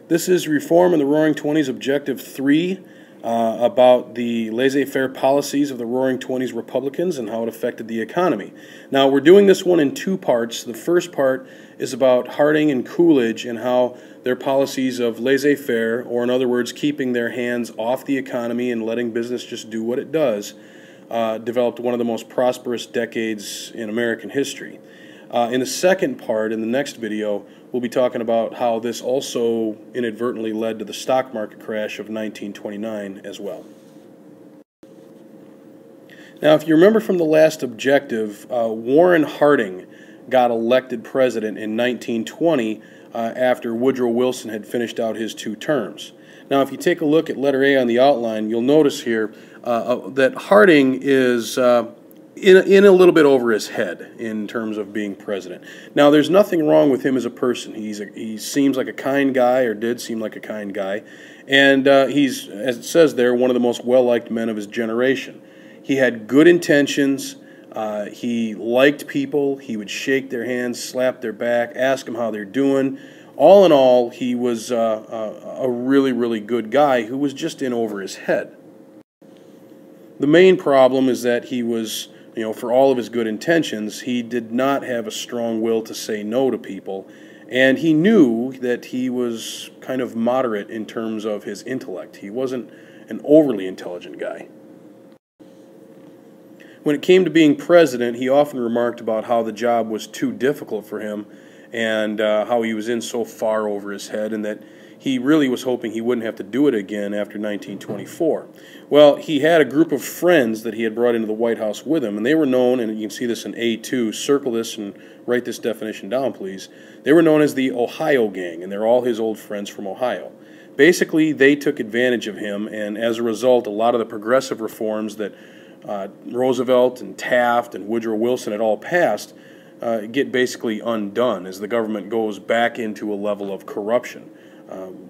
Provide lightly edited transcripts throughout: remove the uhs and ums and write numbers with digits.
This is Reform in the Roaring Twenties Objective 3 about the laissez-faire policies of the Roaring Twenties Republicans and how it affected the economy. Now, we're doing this one in two parts. The first part is about Harding and Coolidge and how their policies of laissez-faire, or in other words, keeping their hands off the economy and letting business just do what it does, developed one of the most prosperous decades in American history. In the second part, in the next video, we'll be talking about how this also inadvertently led to the stock market crash of 1929 as well. Now, if you remember from the last objective, Warren Harding got elected president in 1920 after Woodrow Wilson had finished out his 2 terms. Now, if you take a look at letter A on the outline, you'll notice here that Harding is in a little bit over his head in terms of being president. Now, there's nothing wrong with him as a person. He seems like a kind guy, or did seem like a kind guy, and he's, as it says there, one of the most well-liked men of his generation. He had good intentions. He liked people. He would shake their hands, slap their back, ask them how they're doing. All in all, he was a really, really good guy who was just in over his head. The main problem is that he was, for all of his good intentions, he did not have a strong will to say no to people, and he knew that he was kind of moderate in terms of his intellect. He wasn't an overly intelligent guy. When it came to being president, he often remarked about how the job was too difficult for him and how he was in so far over his head, and that he really was hoping he wouldn't have to do it again after 1924. Well, he had a group of friends that he had brought into the White House with him, and they were known, and you can see this in A2, circle this and write this definition down, please. They were known as the Ohio Gang, and they're all his old friends from Ohio. Basically, they took advantage of him, and as a result, a lot of the progressive reforms that Roosevelt and Taft and Woodrow Wilson had all passed get basically undone as the government goes back into a level of corruption.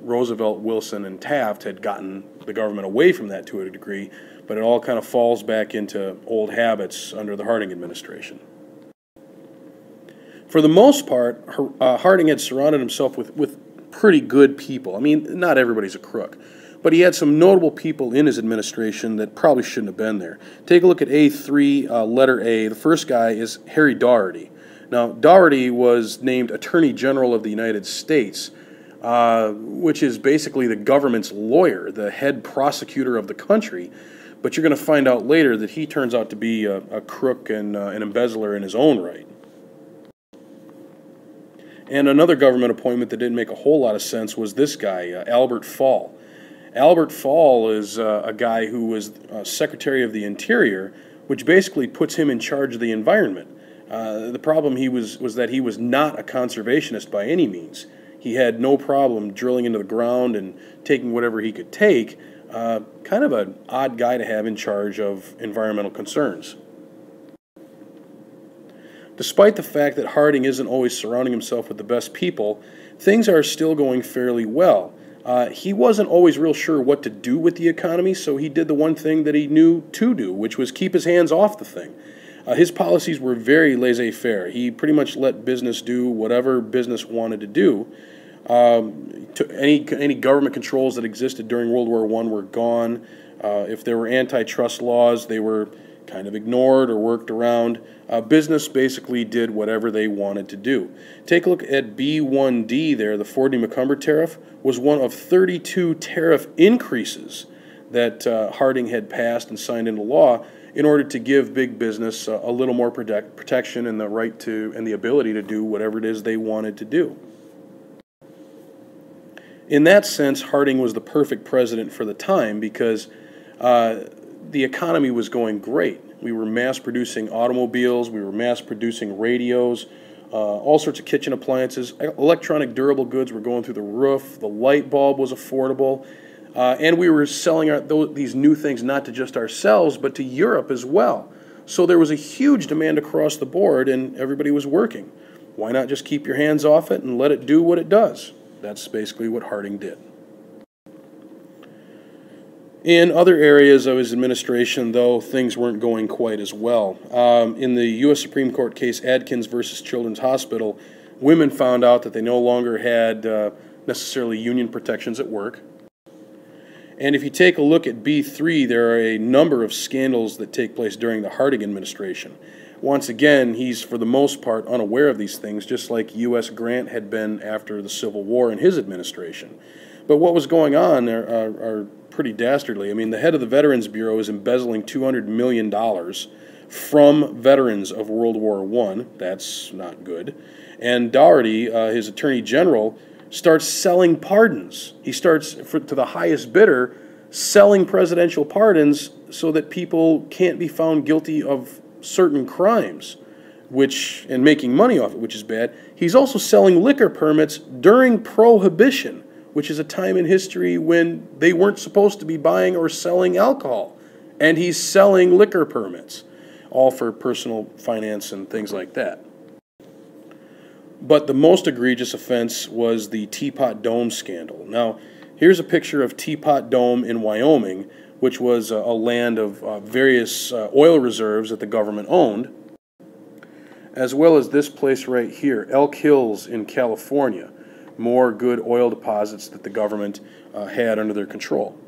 Roosevelt, Wilson, and Taft had gotten the government away from that to a degree, but it all kind of falls back into old habits under the Harding administration. For the most part, Harding had surrounded himself with pretty good people. I mean, not everybody's a crook, but he had some notable people in his administration that probably shouldn't have been there. Take a look at A3, letter A. The first guy is Harry Daugherty. Now, Daugherty was named Attorney General of the United States, which is basically the government's lawyer, the head prosecutor of the country. But you're going to find out later that he turns out to be a crook and an embezzler in his own right. And another government appointment that didn't make a whole lot of sense was this guy, Albert Fall. Albert Fall is a guy who was Secretary of the Interior, which basically puts him in charge of the environment. The problem was that he was not a conservationist by any means. He had no problem drilling into the ground and taking whatever he could take. Kind of an odd guy to have in charge of environmental concerns. Despite the fact that Harding isn't always surrounding himself with the best people, things are still going fairly well. He wasn't always real sure what to do with the economy, so he did the one thing that he knew to do, which was keep his hands off the thing. His policies were very laissez-faire. He pretty much let business do whatever business wanted to do. Any government controls that existed during World War I were gone. If there were antitrust laws, they were kind of ignored or worked around. Business basically did whatever they wanted to do. Take a look at B1D there. The Ford-McCumber tariff was one of 32 tariff increases that Harding had passed and signed into law in order to give big business a little more protection and the right to and the ability to do whatever it is they wanted to do. In that sense, Harding was the perfect president for the time because the economy was going great. We were mass-producing automobiles, we were mass-producing radios, all sorts of kitchen appliances. Electronic durable goods were going through the roof, the light bulb was affordable, and we were selling these new things not to just ourselves, but to Europe as well. So there was a huge demand across the board, and everybody was working. Why not just keep your hands off it and let it do what it does? That's basically what Harding did. In other areas of his administration, though, things weren't going quite as well. In the U.S. Supreme Court case Adkins versus Children's Hospital, Women found out that they no longer had necessarily union protections at work. And if you take a look at B3, there are a number of scandals that take place during the Harding administration. Once again, he's for the most part unaware of these things, just like U.S. Grant had been after the Civil War in his administration. But what was going on are pretty dastardly. I mean, the head of the Veterans Bureau is embezzling $200 million from veterans of World War I. That's not good. And Daugherty, his attorney general, starts selling pardons. He starts, to the highest bidder, selling presidential pardons so that people can't be found guilty of certain crimes, and making money off it, which is bad. He's also selling liquor permits during Prohibition, which is a time in history when they weren't supposed to be buying or selling alcohol. And he's selling liquor permits, all for personal finance and things like that. But the most egregious offense was the Teapot Dome scandal. Now, here's a picture of Teapot Dome in Wyoming, which was a land of various oil reserves that the government owned, as well as this place right here, Elk Hills in California, more good oil deposits that the government had under their control.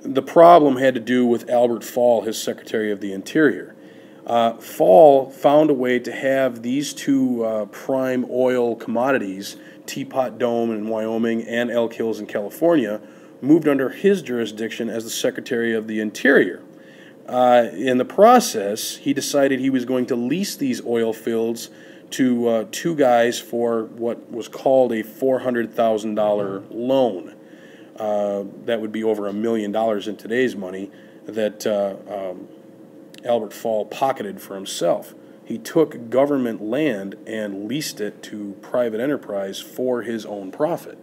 The problem had to do with Albert Fall, his Secretary of the Interior. Fall found a way to have these two prime oil commodities, Teapot Dome in Wyoming and Elk Hills in California, moved under his jurisdiction as the Secretary of the Interior. In the process, he decided he was going to lease these oil fields to two guys for what was called a $400,000 loan. That would be over $1 million in today's money that Albert Fall pocketed for himself. He took government land and leased it to private enterprise for his own profit.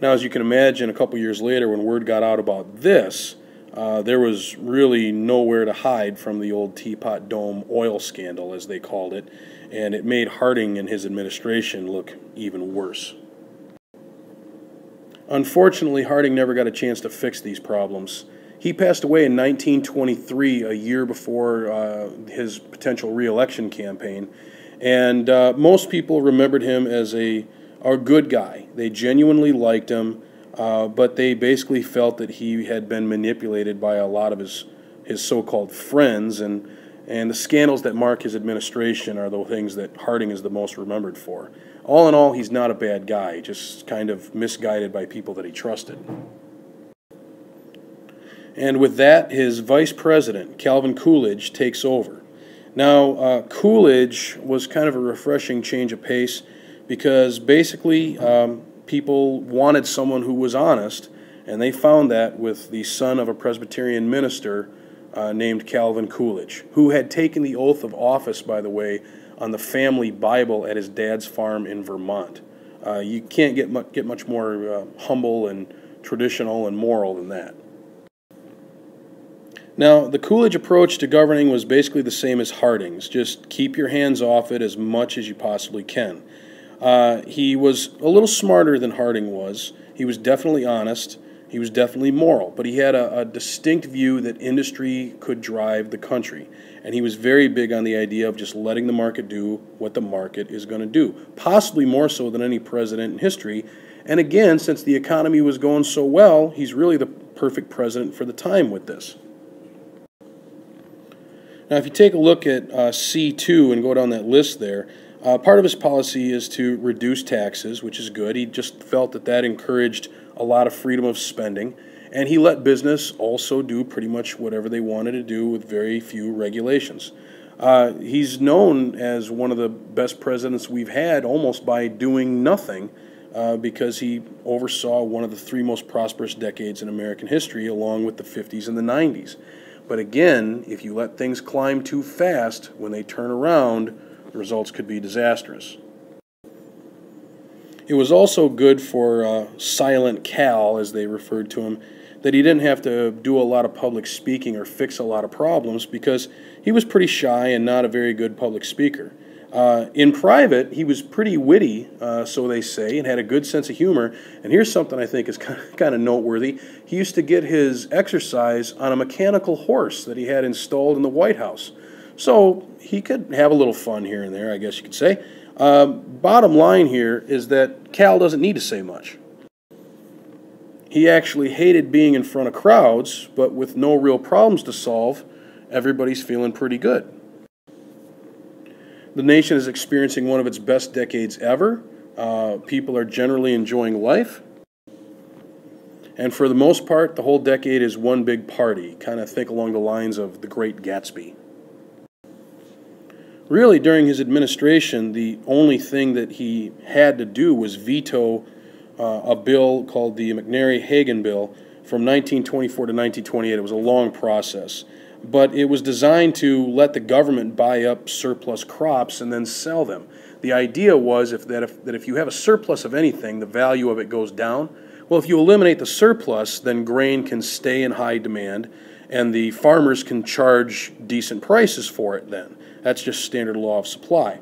Now, as you can imagine, a couple years later, when word got out about this, there was really nowhere to hide from the old Teapot Dome oil scandal, as they called it, and it made Harding and his administration look even worse. Unfortunately, Harding never got a chance to fix these problems. He passed away in 1923, a year before his potential re-election campaign, and most people remembered him as a good guy. They genuinely liked him, but they basically felt that he had been manipulated by a lot of his so-called friends, and the scandals that mark his administration are the things that Harding is the most remembered for. All in all, he's not a bad guy, just kind of misguided by people that he trusted. And with that, his vice president, Calvin Coolidge, takes over. Now, Coolidge was kind of a refreshing change of pace because basically people wanted someone who was honest, and they found that with the son of a Presbyterian minister named Calvin Coolidge, who had taken the oath of office, by the way, on the family Bible at his dad's farm in Vermont. You can't get much more humble and traditional and moral than that. Now, the Coolidge approach to governing was basically the same as Harding's. Just keep your hands off it as much as you possibly can. He was a little smarter than Harding was. He was definitely honest. He was definitely moral. But he had a distinct view that industry could drive the country. And he was very big on the idea of just letting the market do what the market is going to do, possibly more so than any president in history. And again, since the economy was going so well, he's really the perfect president for the time with this. Now, if you take a look at C2 and go down that list there, part of his policy is to reduce taxes, which is good. He just felt that that encouraged a lot of freedom of spending, and he let business also do pretty much whatever they wanted to do with very few regulations. He's known as one of the best presidents we've had almost by doing nothing because he oversaw one of the three most prosperous decades in American history, along with the 50s and the 90s. But again, if you let things climb too fast, when they turn around, the results could be disastrous. It was also good for Silent Cal, as they referred to him, that he didn't have to do a lot of public speaking or fix a lot of problems because he was pretty shy and not a very good public speaker. In private, he was pretty witty, so they say, and had a good sense of humor. And here's something I think is kind of noteworthy. He used to get his exercise on a mechanical horse that he had installed in the White House. So he could have a little fun here and there, I guess you could say. Bottom line here is that Cal doesn't need to say much. He actually hated being in front of crowds, but with no real problems to solve, everybody's feeling pretty good. The nation is experiencing one of its best decades ever. People are generally enjoying life. And for the most part, the whole decade is one big party. Kind of think along the lines of The Great Gatsby. Really, during his administration, the only thing that he had to do was veto a bill called the Mcnary Hagan bill from 1924 to 1928. It was a long process, but it was designed to let the government buy up surplus crops and then sell them. The idea was that if you have a surplus of anything, the value of it goes down. Well, if you eliminate the surplus, then grain can stay in high demand, and the farmers can charge decent prices for it then. That's just standard law of supply.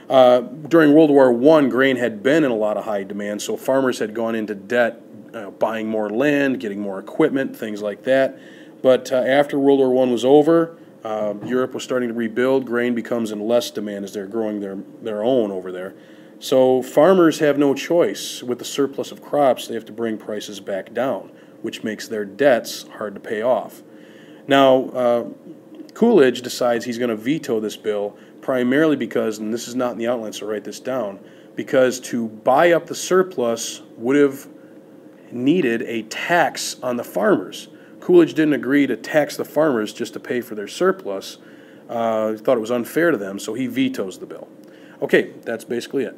During World War I, grain had been in a lot of high demand, so farmers had gone into debt, buying more land, getting more equipment, things like that. But after World War I was over, Europe was starting to rebuild. Grain becomes in less demand as they're growing their own over there. So farmers have no choice. With the surplus of crops, they have to bring prices back down, which makes their debts hard to pay off. Now, Coolidge decides he's going to veto this bill primarily because, and this is not in the outline, so write this down, because to buy up the surplus would have needed a tax on the farmers. Coolidge didn't agree to tax the farmers just to pay for their surplus. He thought it was unfair to them, so he vetoes the bill. Okay, that's basically it.